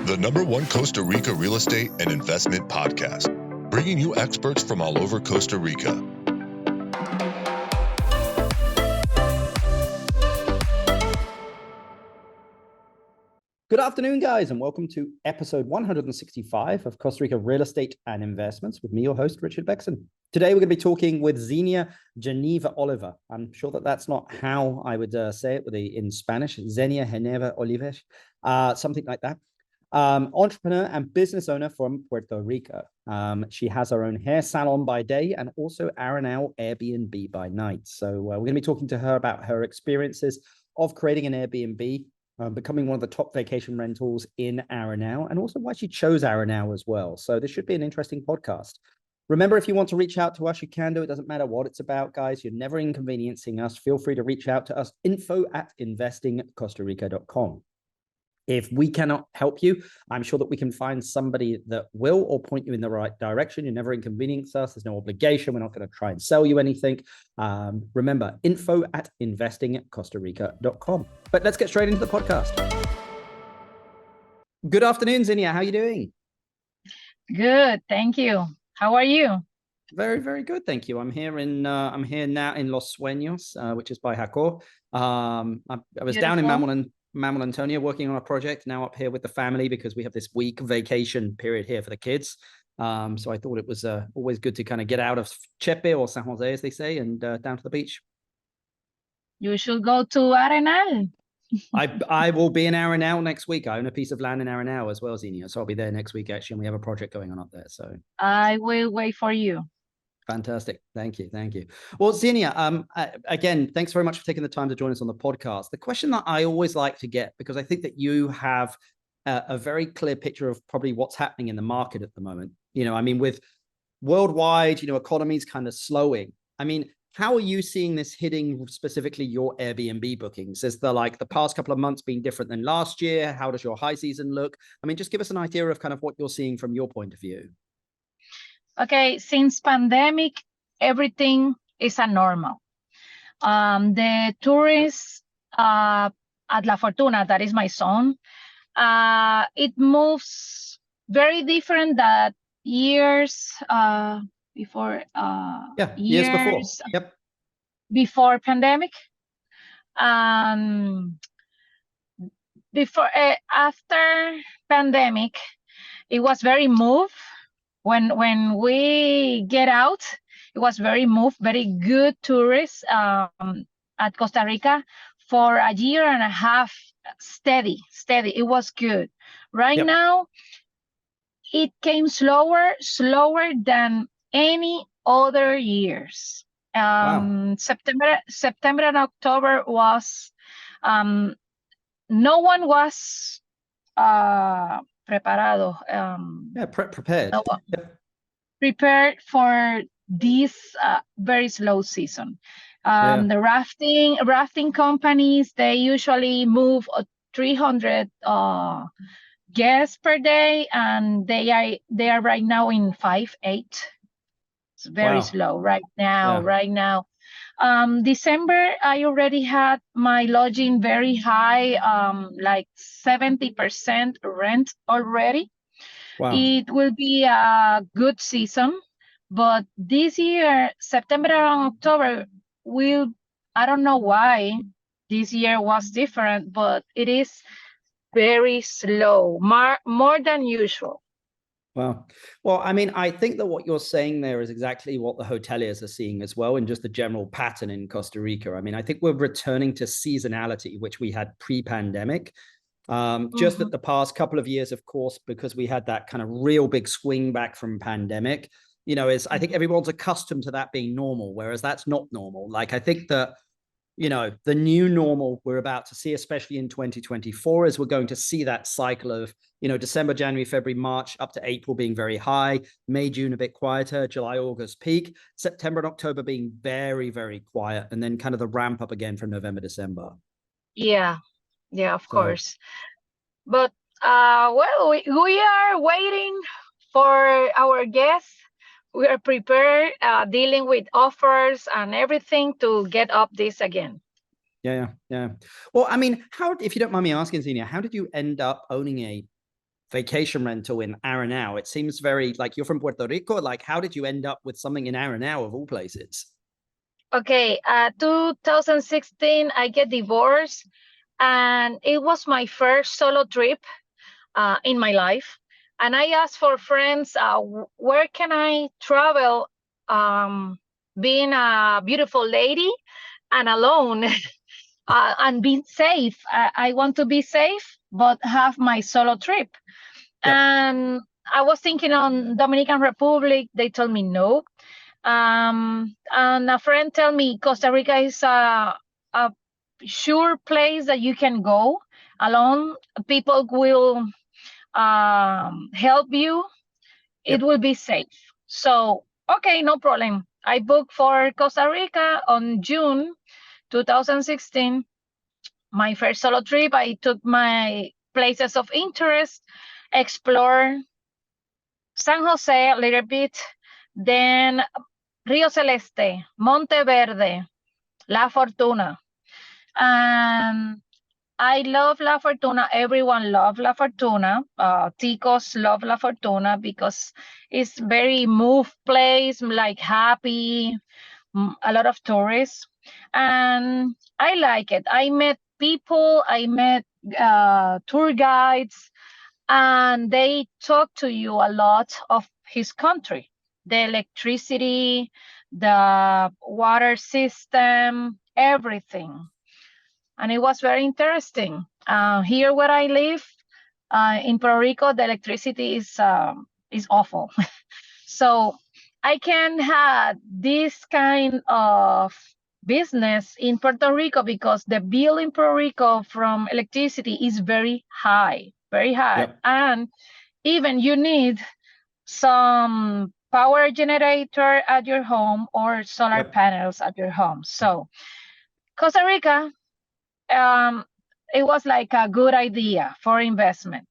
the #1 Costa Rica real estate and investment podcast, bringing you experts from all over Costa Rica. Good afternoon, guys, and welcome to episode 165 of Costa Rica Real Estate and Investments with me, your host, Richard Bexon. Today, we're going to be talking with Xenia Geneva Oliver. I'm sure that that's not how I would say it in Spanish, Xenia Geneva Oliver, something like that. Entrepreneur and business owner from Puerto Rico. She has her own hair salon by day and also Arenal Airbnb by night. So we're going to be talking to her about her experiences of creating an Airbnb, becoming one of the top vacation rentals in Arenao, and also why she chose Arenao as well. So this should be an interesting podcast. Remember, if you want to reach out to us, you can do. It doesn't matter what it's about, guys. You're never inconveniencing us. Feel free to reach out to us, info@investingcostarica.com. If we cannot help you, I'm sure that we can find somebody that will or point you in the right direction. You never inconvenience us. There's no obligation. We're not going to try and sell you anything. Remember, info@investingcostarica.com. But let's get straight into the podcast. Good afternoon, Xenia. How are you doing? Good, thank you. How are you? Very, very good, thank you. I'm here now in Los Sueños, which is by Jacó. I was down in Manuel Antonio working on a project, now up here with the family because we have this week vacation period here for the kids. So I thought it was always good to kind of get out of Chepe or San Jose, as they say, and down to the beach. You should go to Arenal. I will be in Arenal next week. I own a piece of land in Arenal as well, Xenia. So I'll be there next week, actually, and we have a project going on up there. So I will wait for you. Fantastic. Thank you. Thank you. Well, Xenia, again, thanks very much for taking the time to join us on the podcast. The question that I always like to get, because I think that you have a very clear picture of probably what's happening in the market at the moment. You know, I mean, with worldwide, economies kind of slowing. I mean, how are you seeing this hitting specifically your Airbnb bookings? Is the past couple of months been different than last year? How does your high season look? I mean, just give us an idea of kind of what you're seeing from your point of view. Okay, since pandemic, everything is a normal. The tourists at La Fortuna, that is my zone, it moves very different than years before. Years before. Yep. Before pandemic. After pandemic, it was very moved. When we get out, it was very moved, very good tourists at Costa Rica for a year and a half, steady. It was good. Right now, it came slower than any other years. Wow. September and October was, no one was preparado. Prepared. Prepared for this very slow season. The rafting companies, they usually move 300 guests per day, and they are right now in 5-8. It's very slow right now. December, I already had my lodging very high, like 70% rent already. Wow. It will be a good season, but this year, September and October, I don't know why this year was different, but it is very slow, more than usual. Wow. Well, I mean, I think that what you're saying there is exactly what the hoteliers are seeing as well, and just the general pattern in Costa Rica. I mean, I think we're returning to seasonality, which we had pre-pandemic. Just that the past couple of years, of course, because we had that kind of real big swing back from pandemic, I think everyone's accustomed to that being normal, whereas that's not normal. Like, I think that, the new normal we're about to see, especially in 2024, is we're going to see that cycle of, December, January, February, March, up to April being very high, May, June a bit quieter, July, August peak, September and October being very, very quiet, and then kind of the ramp up again from November, December. Yeah, of course. But, we are waiting for our guests. We are prepared, dealing with offers and everything to get up this again. Yeah. Well, I mean, if you don't mind me asking, Xenia, how did you end up owning a vacation rental in Arenal. It seems very like you're from Puerto Rico. Like, how did you end up with something in Arenal of all places? Okay, 2016, I get divorced, and it was my first solo trip in my life. And I asked for friends, where can I travel being a beautiful lady and alone and being safe. I want to be safe, but have my solo trip. Yep. And I was thinking on Dominican Republic. They told me no. And a friend told me Costa Rica is a sure place that you can go alone. People will help you. It Yep. will be safe. So, okay, no problem. I booked for Costa Rica on June 2016. My first solo trip. I took my places of interest, explore San Jose a little bit, then Rio Celeste, Monte Verde, La Fortuna. And I love La Fortuna. Everyone loves La Fortuna. Ticos love La Fortuna because it's very moved place, like happy, a lot of tourists. And I like it. I met people, I met tour guides, and they talk to you a lot of his country, the electricity, the water system, everything. And it was very interesting. Here where I live, in Puerto Rico, the electricity is awful. So I can have this kind of business in Puerto Rico because the bill in Puerto Rico from electricity is very high, very high. Yep. And even you need some power generator at your home or solar Yep. panels at your home. So Costa Rica, it was like a good idea for investment.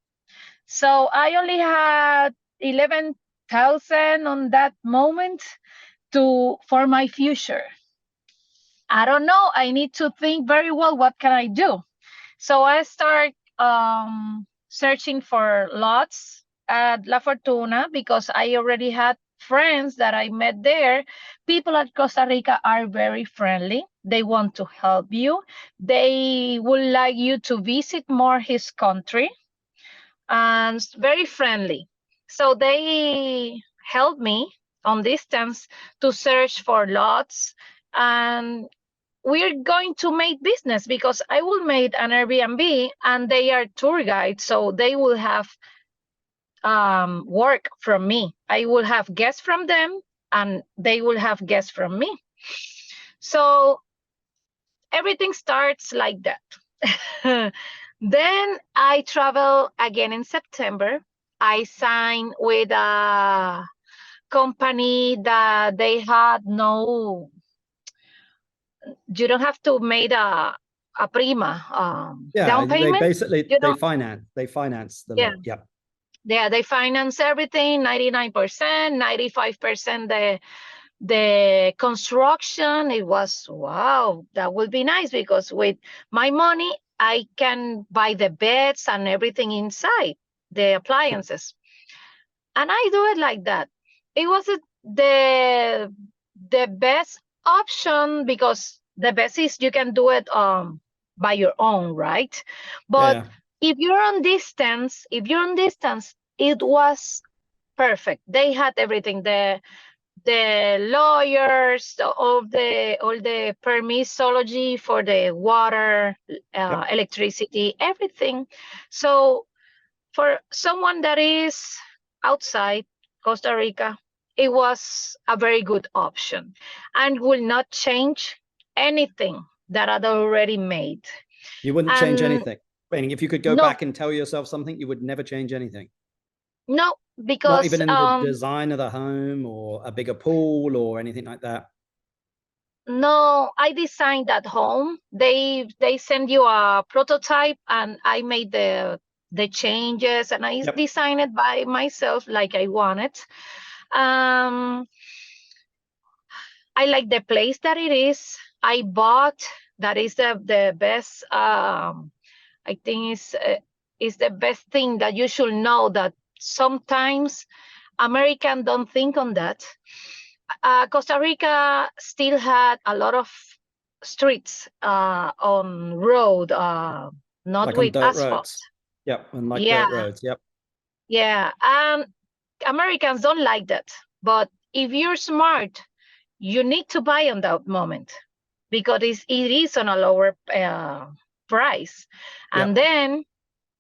So I only had 11,000 on that moment for my future. I don't know. I need to think very well. What can I do? So I start searching for lots at La Fortuna because I already had friends that I met there. People at Costa Rica are very friendly. They want to help you. They would like you to visit more his country, and very friendly. So they helped me on distance to search for lots, and we're going to make business because I will make an Airbnb and they are tour guides, so they will have work from me. I will have guests from them and they will have guests from me. So everything starts like that. Then I travel again in September. I signed with a company that they had no, you don't have to make a prima down They payment. basically You know, they finance the yeah, lot. Yep. yeah, they finance everything, 99%, 95% the construction. It was, wow, that would be nice because with my money I can buy the beds and everything inside, the appliances. And I do it like that. It was the best option because the best is you can do it by your own, right? But Yeah. if you're on distance, it was perfect. They had everything, the lawyers, all the permissology for the water, Yep. electricity, everything. So for someone that is outside Costa Rica, it was a very good option and will not change anything that I'd already made. You wouldn't change And anything. Meaning, if you could go no, back and tell yourself something, you would never change anything. no, Not because even in the design of the home or a bigger pool or anything like that. no, I designed at home. They send you a prototype and I made the changes and I designed it by myself like I wanted. I like the place that it is. I bought, that is the best, I think is the best thing that you should know, that sometimes Americans don't think on that. Costa Rica still had a lot of streets on road, not Like on with dirt asphalt. roads. Yep, and like Yeah, dirt roads. Yep. yeah. And Americans don't like that. But if you're smart, you need to buy on that moment, because it is on a lower price. And Yep. then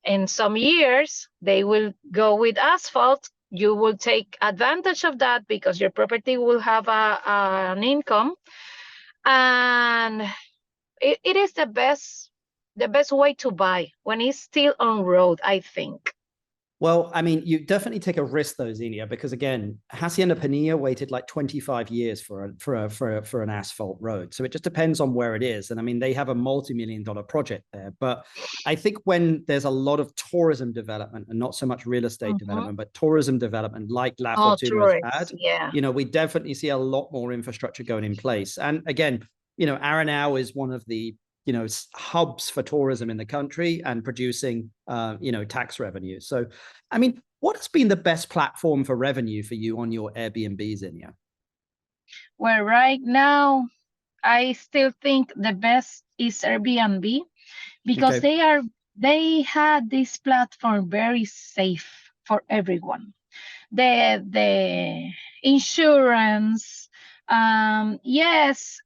in some years, they will go with asphalt. You will take advantage of that because your property will have an income. And it is the best way to buy when it's still on road, I think. Well, I mean, you definitely take a risk though, Xenia, because again, Hacienda Pinilla waited like 25 years for an asphalt road. So it just depends on where it is. And I mean, they have a multi-million-dollar project there. But I think when there's a lot of tourism development and not so much real estate development, but tourism development like La Fortuna has had, yeah. we definitely see a lot more infrastructure going in place. And again, Arenao is one of the hubs for tourism in the country and producing, tax revenue. So, I mean, what has been the best platform for revenue for you on your Airbnb, Xenia? Well, right now, I still think the best is Airbnb, because they had this platform very safe for everyone. The insurance, yes,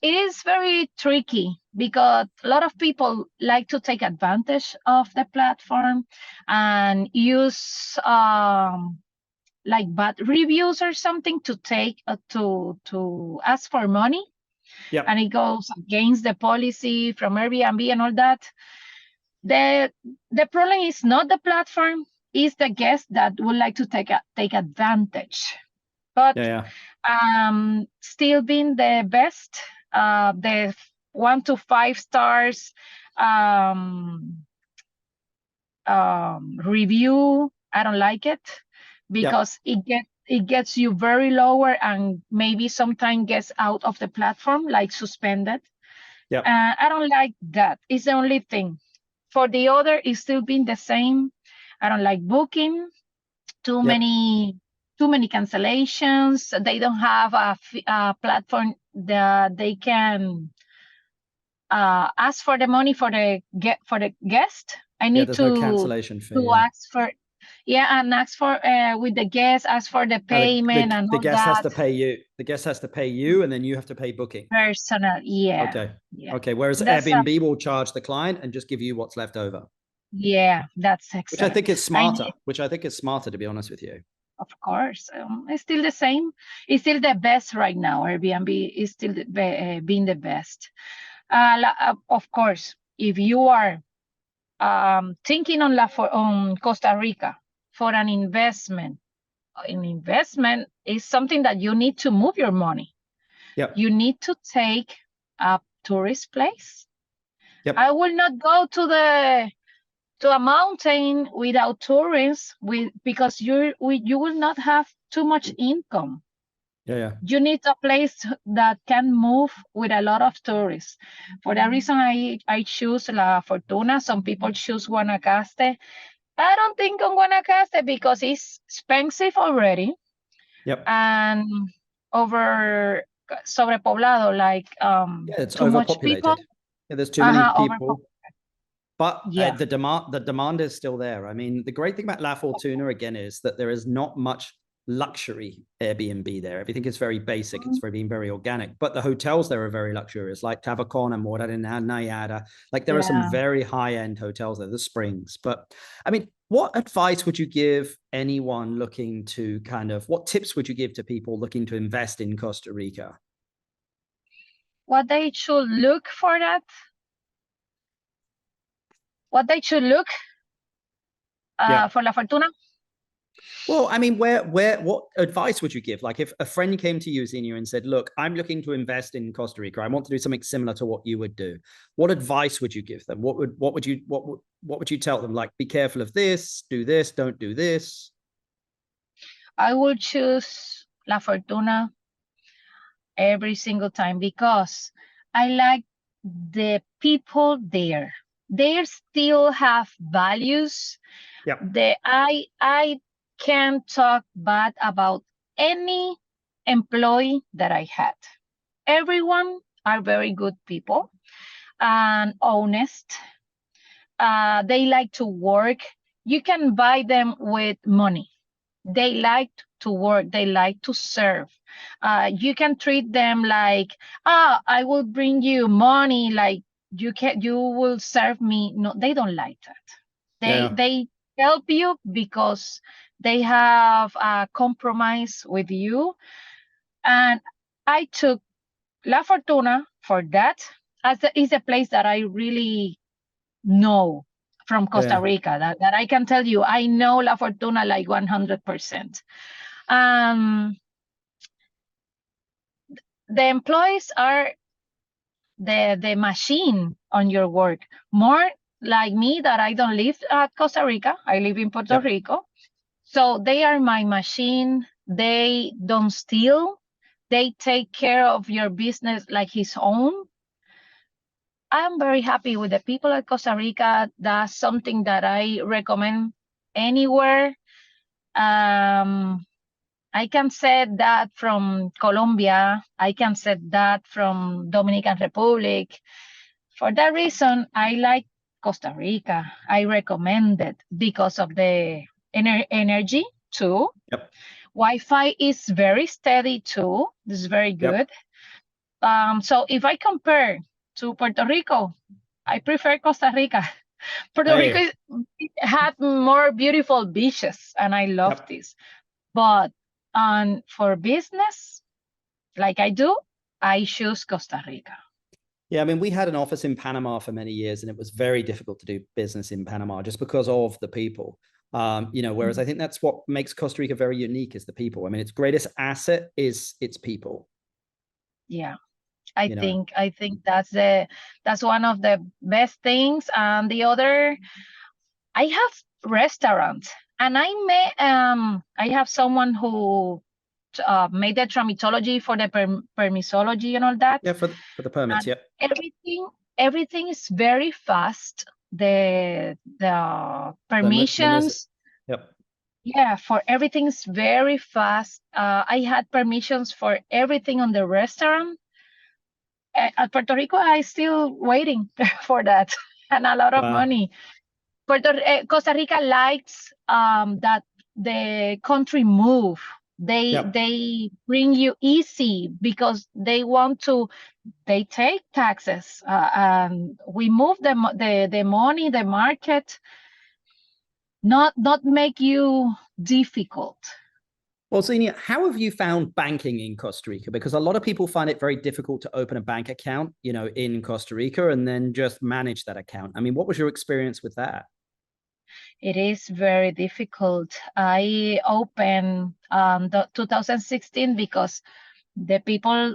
it is very tricky because a lot of people like to take advantage of the platform and use like bad reviews or something to take to ask for money. Yeah. And it goes against the policy from Airbnb and all that. The problem is not the platform, is the guest that would like to take advantage. But still being the best, the 1 to 5 stars review, I don't like it, because it gets you very lower and maybe sometimes gets out of the platform, like suspended. I don't like that. It's the only thing. For the other, it's still been the same. I don't like booking. Too many cancellations. They don't have a platform that they can ask for the money for the guest. I need there's no cancellation fee, ask for and ask for with the guest, ask for the payment and the all guest that. has to pay you. The guest has to pay you, and then you have to pay booking. Personal, yeah. Okay. Whereas Airbnb will charge the client and just give you what's left over. Yeah, that's excellent. Which I think is smarter. To be honest with you. Of course, it's still the same. It's still the best right now. Airbnb is still being the best. Of course, if you are thinking on Costa Rica for an investment is something that you need to move your money. You need to take a tourist place. I will not go to a mountain without tourists, because you will not have too much income. You need a place that can move with a lot of tourists. For that reason, I choose La Fortuna. Some people choose Guanacaste. I don't think on Guanacaste because it's expensive already. And sobrepoblado, like it's too much people. There's too many people. But the demand is still there. I mean, the great thing about La Fortuna again is that there is not much luxury Airbnb there. Everything is very basic. It's being very organic. But the hotels there are very luxurious, like Tavacon and Morada Nayada. Like there are some very high-end hotels there, the Springs. But I mean, what advice would you give anyone looking to what tips would you give to people looking to invest in Costa Rica? What they should look for that? What they should look for La Fortuna? Well, I mean, what advice would you give? Like if a friend came to you, Xenia, and said, look, I'm looking to invest in Costa Rica. I want to do something similar to what you would do. What advice would you give them? What would you tell them? Like, be careful of this, do this, don't do this. I will choose La Fortuna every single time because I like the people there. they still have values. Yep. I can't talk bad about any employee that I had. Everyone are very good people and honest. They like to work. You can buy them with money. They like to work. They like to serve. You can treat them like, I will bring you money, like you will serve me. No, they don't like that. They help you because they have a compromise with you. And I took La Fortuna for that, as is a place that I really know from Costa Rica, that I can tell you, I know La Fortuna like 100%. The employees are the machine on your work. More like me, that I don't live at Costa Rica, I live in Puerto Rico. So they are my machine. They don't steal. They take care of your business like his own. I'm very happy with the people at Costa Rica. That's something that I recommend anywhere. I can say that from Colombia. I can say that from Dominican Republic. For that reason, I like Costa Rica. I recommend it because of the energy too. Yep. Wi-Fi is very steady too. This is very good. So if I compare to Puerto Rico, I prefer Costa Rica. Puerto Rico had more beautiful beaches, and I love this. But for business, like I do, I choose Costa Rica. Yeah, I mean, we had an office in Panama for many years, and it was very difficult to do business in Panama just because of the people. Whereas I think that's what makes Costa Rica very unique, is the people. I mean, its greatest asset is its people. Yeah. I think that's one of the best things. And the other, I have restaurants, and I have someone who made the tramitology for the permisology and all that. Yeah, for the permits. And everything is very fast. The permissions. Yeah, for everything is very fast. I had permissions for everything on the restaurant. At Puerto Rico, I still waiting for that, and a lot of money. Costa Rica likes that the country move. They bring you easy because they want to. They take taxes. We move the money, the market. Not make you difficult. Well, Xenia, how have you found banking in Costa Rica? Because a lot of people find it very difficult to open a bank account, in Costa Rica and then just manage that account. I mean, what was your experience with that? It is very difficult. I opened the 2016 because the people,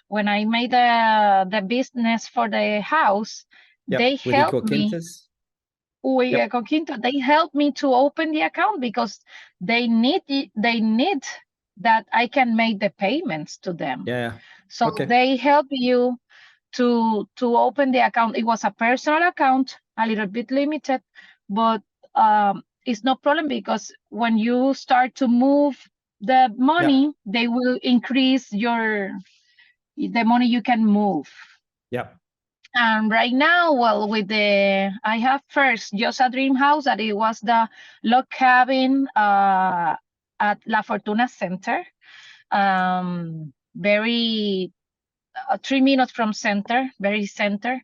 when I made the business for the house, they helped me. They helped me to open the account because they need that I can make the payments to them. So they help you to open the account. It was a personal account, a little bit limited, but it's no problem because when you start to move the money, they will increase the money you can move. And right now, well, I have first just a dream house that it was the log cabin at La Fortuna Center. Very 3 minutes from center, very center.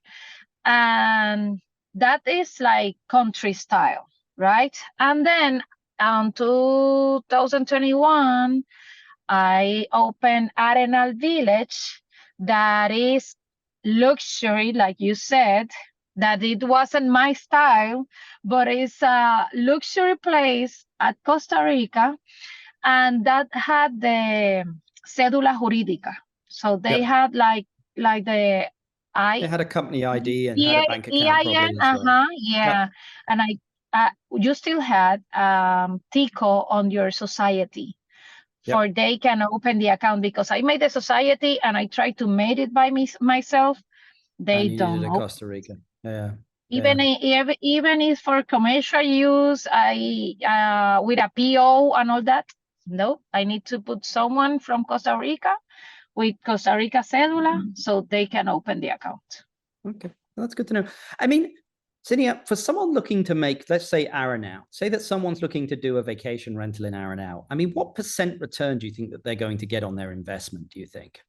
And that is like country style, right? And then in 2021, I opened Arenal Village, that is luxury, like you said, that it wasn't my style, but it's a luxury place at Costa Rica, and that had the cédula jurídica. So they had like the they had a company ID and had a bank account probably as well. And you still had Tico on your society. For they can open the account, because I made the society and I tried to make it by myself. They don't. Costa Rica. Even if for commercial use, I with a PO and all that. No, I need to put someone from Costa Rica with Costa Rica cedula so they can open the account. Okay, that's good to know. I mean, Xenia, for someone looking to make, let's say Arenao, say that someone's looking to do a vacation rental in Arenao. I mean, what % return do you think that they're going to get on their investment, do you think?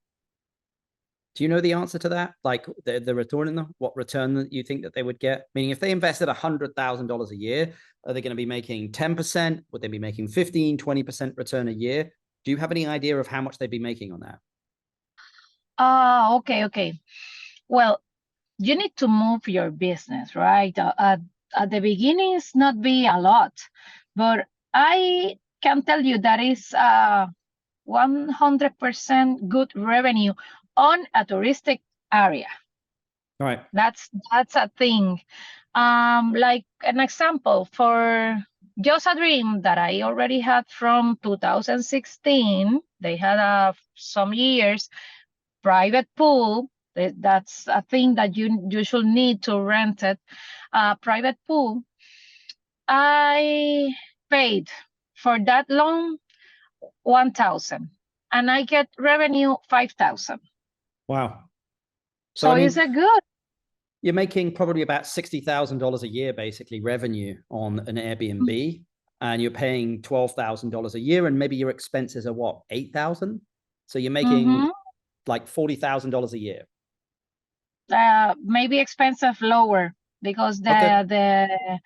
Do you know the answer to that? Like the return, what return that you think that they would get? Meaning if they invested $100,000 a year, are they going to be making 10%? Would they be making 15, 20% return a year? Do you have any idea of how much they'd be making on that? Okay. Well, you need to move your business, right? At the beginning, it's not be a lot, but I can tell you that is 100% good revenue on a touristic area. All right. That's a thing. Like an example for Just a Dream that I already had from 2016. They had some years private pool. That's a thing that you should need to rent it. Private pool. I paid for that loan 1,000, and I get revenue 5,000. Wow. So I mean, it's a good. You're making probably about $60,000 a year, basically revenue on an Airbnb, and you're paying $12,000 a year, and maybe your expenses are what, 8,000? So you're making like $40,000 a year. Maybe expensive lower because the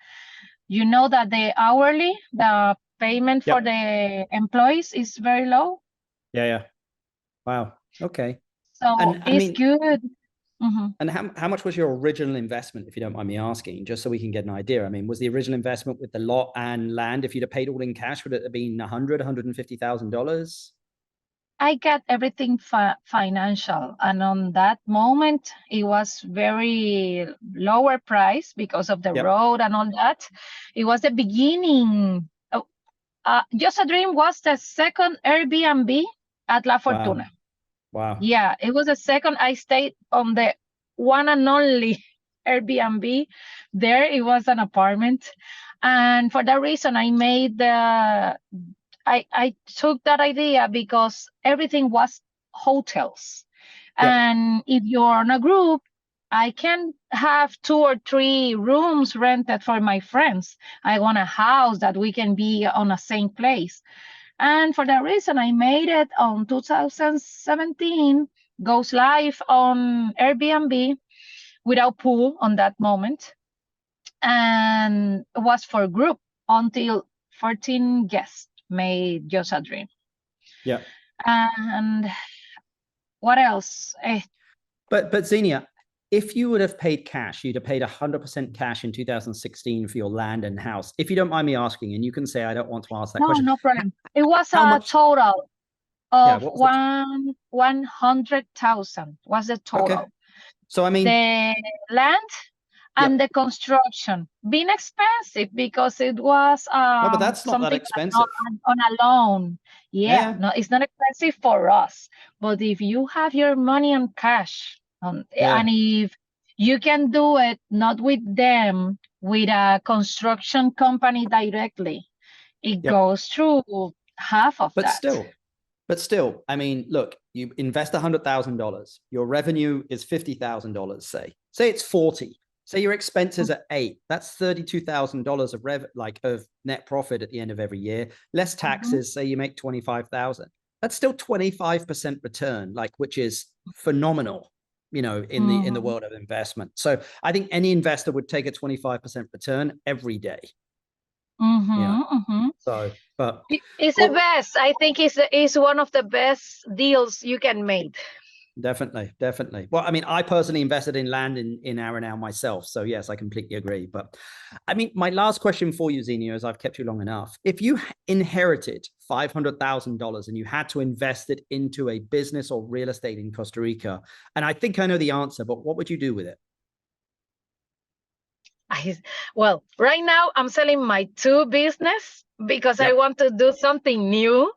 you know that the hourly, the payment for the employees is very low. Yeah. Wow. Okay. So it's good. And how much was your original investment, if you don't mind me asking, just so we can get an idea? I mean, was the original investment with the lot and land, if you'd have paid all in cash, would it have been $150,000? I got everything financial, and on that moment it was very lower price because of the road and all that. It was the beginning. Just a Dream was the second Airbnb at La Fortuna. Wow. Yeah, it was the second. I stayed on the one and only Airbnb. There it was an apartment, and for that reason I made I took that idea because everything was hotels. And if you're on a group, I can have 2 or 3 rooms rented for my friends. I want a house that we can be on the same place. And for that reason, I made it on 2017, goes live on Airbnb without pool on that moment. And it was for group until 14 guests made Just a Dream. Yeah. And what else? But Xenia, if you would have paid cash, you'd have paid 100% cash in 2016 for your land and house. If you don't mind me asking, and you can say I don't want to ask that question. No problem. It was a total of 100,000 was the total. Okay. So I mean, the land and the construction being expensive because it was no, but that's not that expensive on a loan. No, it's not expensive for us, but if you have your money on cash and if you can do it not with them, with a construction company directly, it goes through half of that. But still, I mean, look, you invest $100,000, your revenue is $50,000, say it's 40. Say your expenses are 8. That's $32,000 of net profit at the end of every year. Less taxes. Say you make 25,000. That's still 25% return, which is phenomenal, in the world of investment. So I think any investor would take a 25% return every day. So, but it's the best. I think it's one of the best deals you can make. Definitely. Well, I mean, I personally invested in land in Arenal myself. So yes, I completely agree. But I mean, my last question for you, Xenia, as I've kept you long enough. If you inherited $500,000 and you had to invest it into a business or real estate in Costa Rica, and I think I know the answer, but what would you do with it? Well, right now I'm selling my 2 business because I want to do something new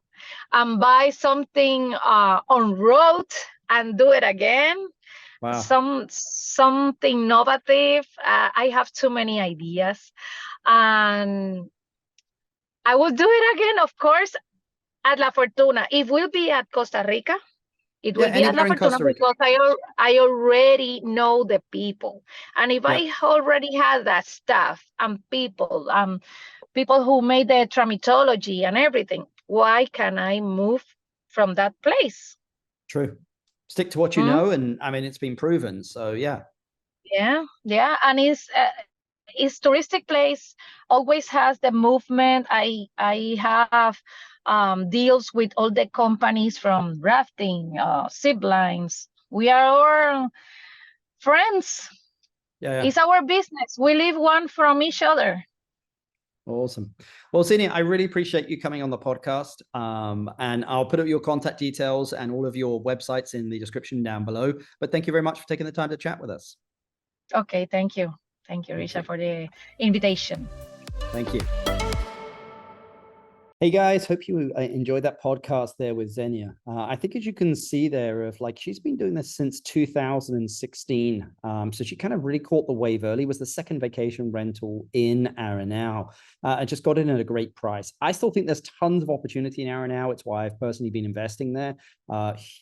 and buy something on road and do it again. Wow. something innovative. I have too many ideas, and I will do it again, of course, at La Fortuna. It will be at Costa Rica. It will be at La Anywhere in Fortuna Costa Rica. because I already know the people. And if I already have that staff and people who made the tramitology and everything, why can I move from that place? True. Stick to what you know, and I mean, it's been proven. So yeah. Yeah, and it's touristic place, always has the movement. I have deals with all the companies from rafting, zip lines. We are all friends. Yeah. It's our business. We live one from each other. Awesome. Well, Xenia, I really appreciate you coming on the podcast. And I'll put up your contact details and all of your websites in the description down below. But thank you very much for taking the time to chat with us. Okay, thank you. Thank you, Risha, for the invitation. Thank you. Hey guys, hope you enjoyed that podcast there with Xenia. I think as you can see there, she's been doing this since 2016. So she kind of really caught the wave early. It was the second vacation rental in Arenal. I just got in at a great price. I still think there's tons of opportunity in Arenal. It's why I've personally been investing there.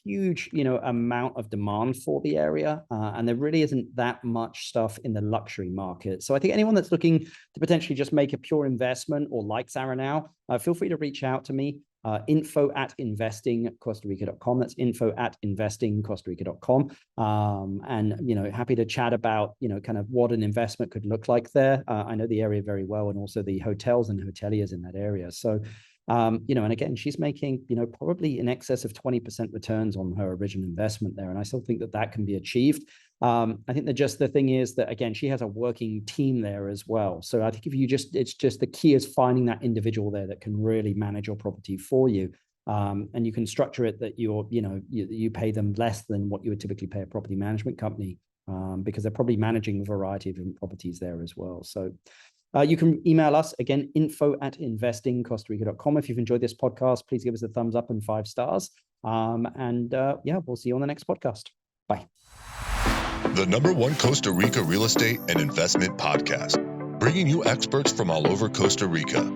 Huge, amount of demand for the area, and there really isn't that much stuff in the luxury market. So I think anyone that's looking to potentially just make a pure investment or likes Arenal, feel free to reach out to me, info@investingcostarica.com. That's info@investingcostarica.com. And, happy to chat about, kind of what an investment could look like there. I know the area very well, and also the hotels and hoteliers in that area. So, and again, she's making, probably in excess of 20% returns on her original investment there. And I still think that can be achieved. I think that the thing is that, again, she has a working team there as well. So I think it's just the key is finding that individual there that can really manage your property for you. And you can structure it that you pay them less than what you would typically pay a property management company, because they're probably managing a variety of different properties there as well. So you can email us, again, info@investingcostarica.com. If you've enjoyed this podcast, please give us a thumbs up and 5 stars. We'll see you on the next podcast. Bye. The #1 Costa Rica real estate and investment podcast, bringing you experts from all over Costa Rica.